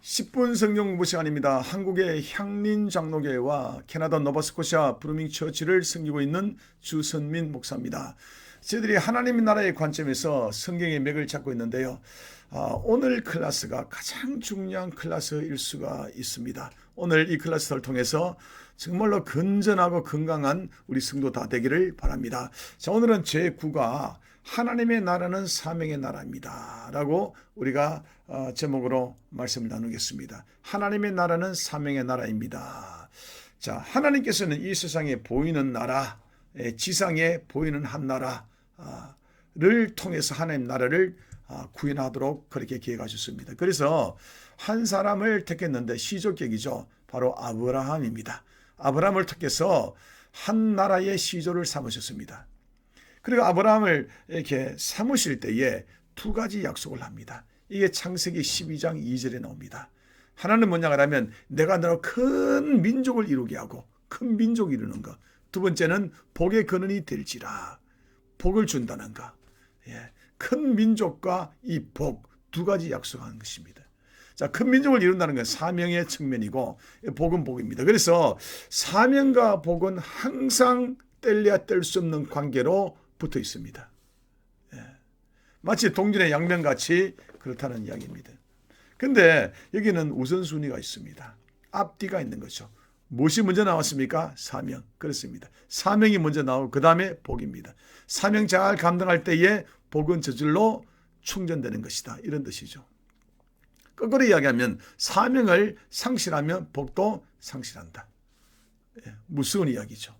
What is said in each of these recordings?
10분 성경 공부 시간입니다. 한국의 향린 장로교회와 캐나다 노바스코샤 브루밍 처치를 섬기고 있는 주선민 목사입니다. 저희들이 하나님의 나라의 관점에서 성경의 맥을 잡고 있는데요. 오늘 클래스가 가장 중요한 클래스일 수가 있습니다. 오늘 이 클래스를 통해서 정말로 건전하고 건강한 우리 성도 다 되기를 바랍니다. 자, 오늘은 제9가 하나님의 나라는 사명의 나라입니다 라고 우리가 제목으로 말씀을 나누겠습니다. 하나님의 나라는 사명의 나라입니다. 자, 하나님께서는 이 세상에 보이는 나라, 지상에 보이는 한 나라를 통해서 하나님 나라를 구현하도록 그렇게 계획하셨습니다. 그래서 한 사람을 택했는데 시조격이죠. 바로 아브라함입니다. 아브라함을 택해서 한 나라의 시조를 삼으셨습니다. 그리고 아브라함을 이렇게 삼으실 때에 두 가지 약속을 합니다. 이게 창세기 12장 2절에 나옵니다. 하나는 뭐냐 하면 내가 너로 큰 민족을 이루게 하고 큰 민족을 이루는 것. 두 번째는 복의 근원이 될지라. 복을 준다는 것. 큰 민족과 이 복 두 가지 약속하는 것입니다. 자, 큰 민족을 이룬다는 건 사명의 측면이고 복은 복입니다. 그래서 사명과 복은 항상 뗄래야 뗄 수 없는 관계로 붙어 있습니다. 마치 동전의 양면같이 그렇다는 이야기입니다. 그런데 여기는 우선순위가 있습니다. 앞뒤가 있는 거죠. 무엇이 먼저 나왔습니까? 사명. 그렇습니다. 사명이 먼저 나오고 그 다음에 복입니다. 사명 잘 감당할 때에 복은 저절로 충전되는 것이다. 이런 뜻이죠. 거꾸로 이야기하면 사명을 상실하면 복도 상실한다. 무서운 이야기죠.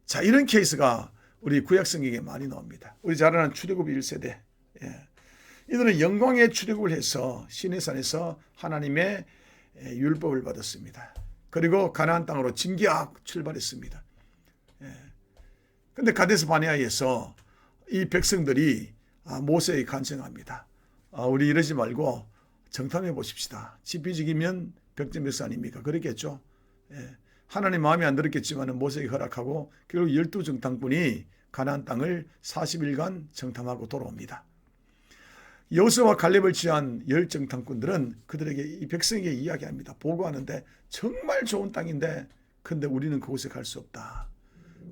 자, 이런 케이스가 우리 구약 성경에 많이 나옵니다. 우리 잘 아는 출애굽 1세대. 이들은 영광의 출애굽을 해서 시내산에서 하나님의 율법을 받았습니다. 그리고 가나안 땅으로 진기악 출발했습니다. 그런데 가데스 바네아에서 이 백성들이 모세에게 간청합니다. 우리 이러지 말고 정탐해 보십시다. 지피지기면 백전백승 아닙니까? 그렇겠죠. 하나님 마음에 안 들었겠지만 모세에게 허락하고 결국 12정탐꾼이 가나안 땅을 40일간 정탐하고 돌아옵니다. 여호수아와 갈렙을 취한 10정탐꾼들은 그들에게 이 백성에게 이야기합니다. 보고하는데 정말 좋은 땅인데 근데 우리는 그곳에 갈 수 없다.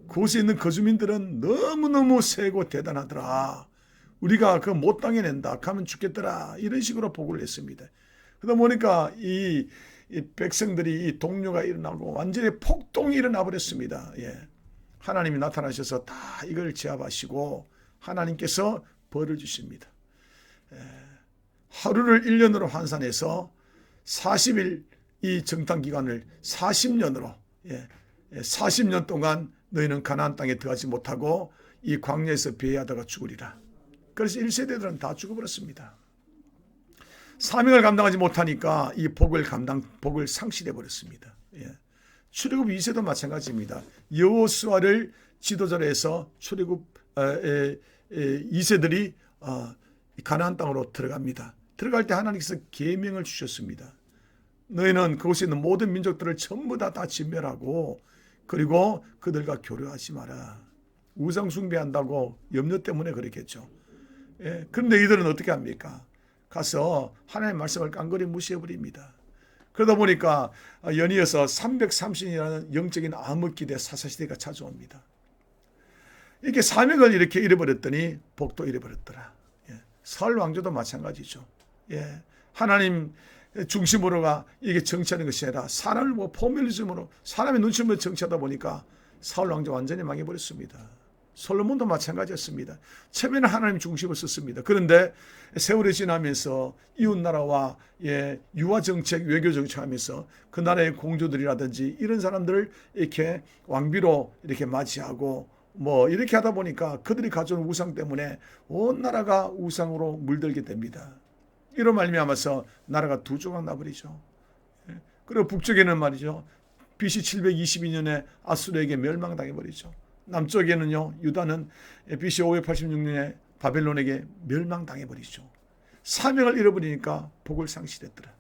그곳에 있는 거주민들은 너무너무 세고 대단하더라. 우리가 그거 못 당해낸다. 가면 죽겠더라. 이런 식으로 보고를 했습니다. 그러다 보니까 이 백성들이 이 동료가 일어나고 완전히 폭동이 일어나 버렸습니다. 하나님이 나타나셔서 다 이걸 제압하시고 하나님께서 벌을 주십니다. 하루를 1년으로 환산해서 40일 이 정탐 기간을 40년으로 40년 동안 너희는 가나안 땅에 들어가지 못하고 이 광야에서 배회하다가 죽으리라. 그래서 1세대들은 다 죽어버렸습니다. 사명을 감당하지 못하니까 이 복을 상실해 버렸습니다. 출애굽 2세도 마찬가지입니다. 여호수아를 지도자로 해서 출애굽 2세들이 가나안 땅으로 들어갑니다. 들어갈 때 하나님께서 계명을 주셨습니다. 너희는 그곳에 있는 모든 민족들을 전부 다 진멸하고 그리고 그들과 교류하지 마라. 우상 숭배한다고 염려 때문에 그랬겠죠. 그런데 이들은 어떻게 합니까? 가서 하나님의 말씀을 깡그리 무시해버립니다. 그러다 보니까 연이어서 330년이라는 영적인 암흑기대 사사시대가 찾아옵니다. 이렇게 사명을 이렇게 잃어버렸더니 복도 잃어버렸더라. 사울 왕조도 마찬가지죠. 하나님 중심으로가 이게 정치하는 것이 아니라 사람을 포퓰리즘으로 사람의 눈치로 정치하다 보니까 사울 왕조 완전히 망해버렸습니다. 솔로몬도 마찬가지였습니다. 처음에는 하나님 중심을 썼습니다. 그런데 세월이 지나면서 이웃나라와 유화정책, 외교정책하면서 그 나라의 공주들이라든지 이런 사람들을 이렇게 왕비로 이렇게 맞이하고 이렇게 하다 보니까 그들이 가져온 우상 때문에 온 나라가 우상으로 물들게 됩니다. 이로 말미암아서 나라가 두 조각 나버리죠. 그리고 북쪽에는 말이죠. BC 722년에 아수르에게 멸망당해버리죠. 남쪽에는요, 유다는 BC 586년에 바벨론에게 멸망당해버리죠. 사명을 잃어버리니까 복을 상실했더라.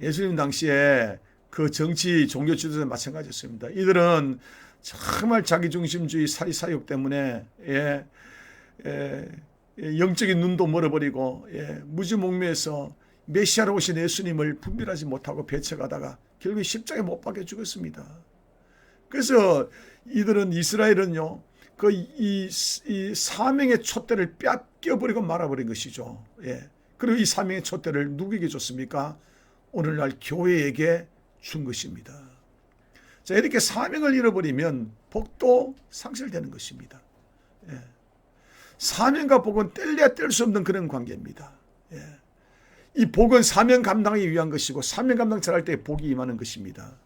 예수님 당시에 그 정치 종교 지도자 마찬가지였습니다. 이들은 정말 자기중심주의 사리사욕 때문에 영적인 눈도 멀어버리고 무지몽매해서 메시아로 오신 예수님을 분별하지 못하고 배척하다가 결국 십자가에 못 박혀 죽었습니다. 그래서 이스라엘은요, 이 사명의 촛대를 뺏겨버리고 말아버린 것이죠. 그리고 이 사명의 촛대를 누구에게 줬습니까? 오늘날 교회에게 준 것입니다. 자, 이렇게 사명을 잃어버리면 복도 상실되는 것입니다. 사명과 복은 뗄래야 뗄 수 없는 그런 관계입니다. 이 복은 사명 감당하기 위한 것이고 사명 감당 잘할 때 복이 임하는 것입니다.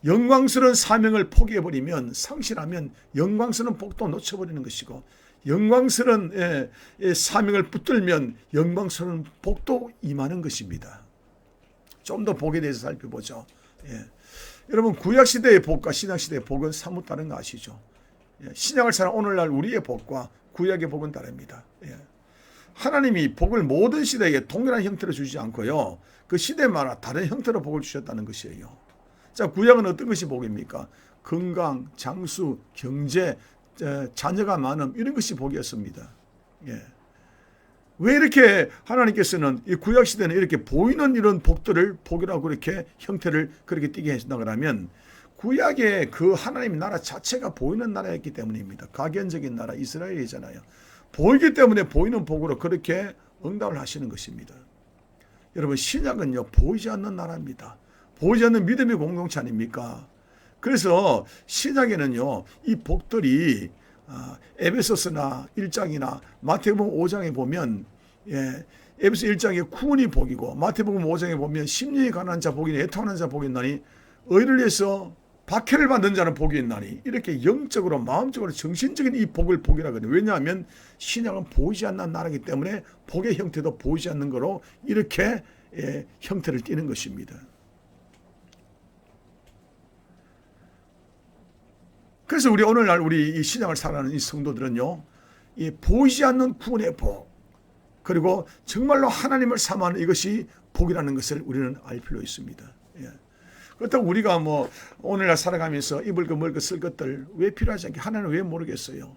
영광스러운 사명을 포기해버리면, 상실하면 영광스러운 복도 놓쳐버리는 것이고, 영광스러운 사명을 붙들면 영광스러운 복도 임하는 것입니다. 좀 더 복에 대해서 살펴보죠. 여러분, 구약시대의 복과 신약시대의 복은 사뭇 다른 거 아시죠? 신약을 사는 오늘날 우리의 복과 구약의 복은 다릅니다. 하나님이 복을 모든 시대에 동일한 형태로 주지 않고요, 그 시대마다 다른 형태로 복을 주셨다는 것이에요. 자, 구약은 어떤 것이 복입니까? 건강, 장수, 경제, 자녀가 많음, 이런 것이 복이었습니다. 왜 이렇게 하나님께서는 이 구약 시대는 이렇게 보이는 이런 복들을 복이라고 그렇게 형태를 그렇게 띠게 하신다 그러면, 구약의 그 하나님의 나라 자체가 보이는 나라였기 때문입니다. 가견적인 나라 이스라엘이잖아요. 보이기 때문에 보이는 복으로 그렇게 응답을 하시는 것입니다. 여러분, 신약은요, 보이지 않는 나라입니다. 보이지 않는 믿음의 공동체 아닙니까? 그래서 신약에는요, 이 복들이 에베소서나 1장이나 마태복음 5장에 보면, 에베소 1장에 구원이 복이고, 마태복음 5장에 보면 심령이 가난한 자 복이니 애통하는 자 복이 있나니, 의를 위해서 박해를 받는 자는 복이 있나니, 이렇게 영적으로 마음적으로 정신적인 이 복을 복이라 그래요. 왜냐하면 신약은 보이지 않는 나라이기 때문에 복의 형태도 보이지 않는 거로 이렇게 형태를 띠는 것입니다. 그래서 오늘날 우리 이 신약을 살아가는 이 성도들은요, 이 보이지 않는 구원의 복, 그리고 정말로 하나님을 사모하는 이것이 복이라는 것을 우리는 알 필요 있습니다. 그렇다고 우리가 오늘날 살아가면서 입을 것 먹을 것 쓸 것들 왜 필요하지 않게 하나님은 왜 모르겠어요.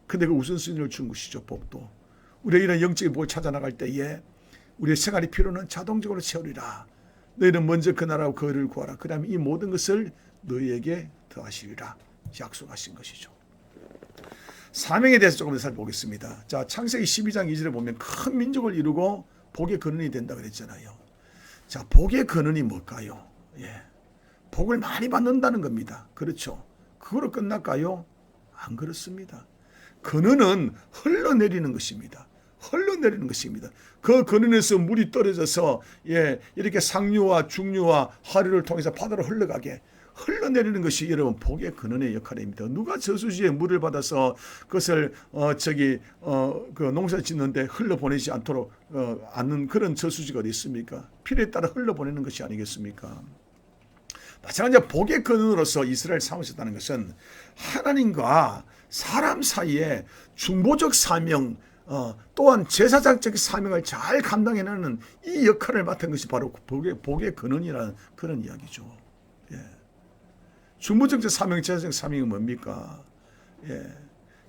근데 그 우선순위를 준 것이죠, 복도. 우리가 이런 영적인 복을 찾아나갈 때에 우리의 생활의 필요는 자동적으로 채우리라. 너희는 먼저 그 나라와 그 의를 구하라. 그 다음에 이 모든 것을 너희에게 더하시리라 약속하신 것이죠. 사명에 대해서 조금 더 살펴보겠습니다. 자, 창세기 12장 2절에 보면 큰 민족을 이루고 복의 근원이 된다 그랬잖아요. 자, 복의 근원이 뭘까요? 복을 많이 받는다는 겁니다. 그렇죠? 그거로 끝날까요? 안 그렇습니다. 근원은 흘러내리는 것입니다. 흘러내리는 것입니다. 그 근원에서 물이 떨어져서 이렇게 상류와 중류와 하류를 통해서 바다로 흘러가게 흘러내리는 것이 여러분 복의 근원의 역할입니다. 누가 저수지에 물을 받아서 그것을 그 농사 짓는데 흘러보내지 않도록 않는 그런 저수지가 어디 있습니까? 필요에 따라 흘러보내는 것이 아니겠습니까? 마찬가지로 복의 근원으로서 이스라엘 삼으셨다는 것은 하나님과 사람 사이에 중보적 사명, 또한 제사장적 사명을 잘 감당해내는 이 역할을 맡은 것이 바로 복의 근원이라는 그런 이야기죠. 중보적 사명, 제사장 사명이 뭡니까?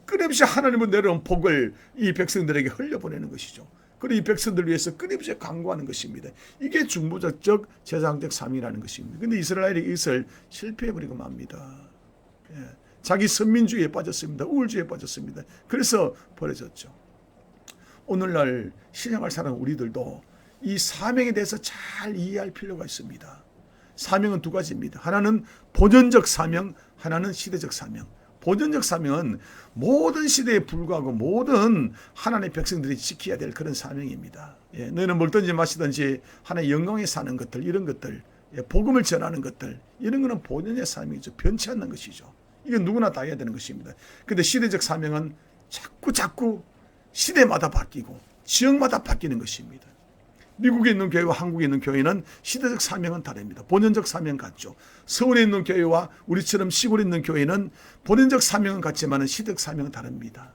끊임없이 하나님은 내려온 복을 이 백성들에게 흘려보내는 것이죠. 그리고 이 백성들을 위해서 끊임없이 강구하는 것입니다. 이게 중보적 제사장적 사명이라는 것입니다. 그런데 이스라엘이 이것을 실패해버리고 맙니다. 자기 선민주의에 빠졌습니다. 우월주의에 빠졌습니다. 그래서 버려졌죠. 오늘날 신앙을 사는 우리들도 이 사명에 대해서 잘 이해할 필요가 있습니다. 사명은 두 가지입니다. 하나는 본연적 사명, 하나는 시대적 사명. 본연적 사명은 모든 시대에 불구하고 모든 하나님의 백성들이 지켜야 될 그런 사명입니다. 너희는 먹든지 마시든지 하나님의 영광에 사는 것들, 이런 것들, 복음을 전하는 것들, 이런 것은 본연의 사명이죠. 변치 않는 것이죠. 이건 누구나 다 해야 되는 것입니다. 그런데 시대적 사명은 자꾸 시대마다 바뀌고 지역마다 바뀌는 것입니다. 미국에 있는 교회와 한국에 있는 교회는 시대적 사명은 다릅니다. 본연적 사명 같죠. 서울에 있는 교회와 우리처럼 시골에 있는 교회는 본연적 사명은 같지만 시대적 사명은 다릅니다.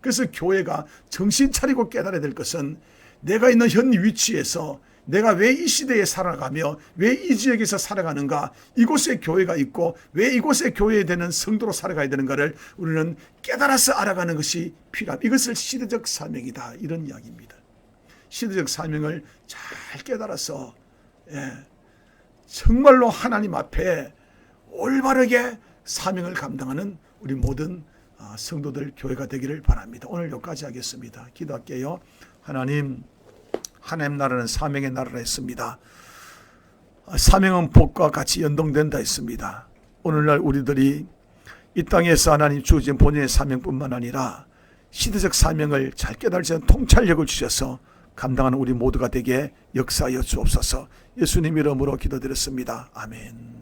그래서 교회가 정신 차리고 깨달아야 될 것은 내가 있는 현 위치에서 내가 왜 이 시대에 살아가며 왜 이 지역에서 살아가는가, 이곳에 교회가 있고 왜 이곳에 교회에 되는 성도로 살아가야 되는가를 우리는 깨달아서 알아가는 것이 필요합니다. 이것을 시대적 사명이다, 이런 이야기입니다. 시대적 사명을 잘 깨달아서 정말로 하나님 앞에 올바르게 사명을 감당하는 우리 모든 성도들, 교회가 되기를 바랍니다. 오늘 여기까지 하겠습니다. 기도할게요. 하나님 나라는 사명의 나라라 했습니다. 사명은 복과 같이 연동된다 했습니다. 오늘날 우리들이 이 땅에서 하나님 주어진 본인의 사명뿐만 아니라 시대적 사명을 잘 깨달을 수 있는 통찰력을 주셔서 감당하는 우리 모두가 되게 역사하여 주옵소서. 예수님 이름으로 기도드렸습니다. 아멘.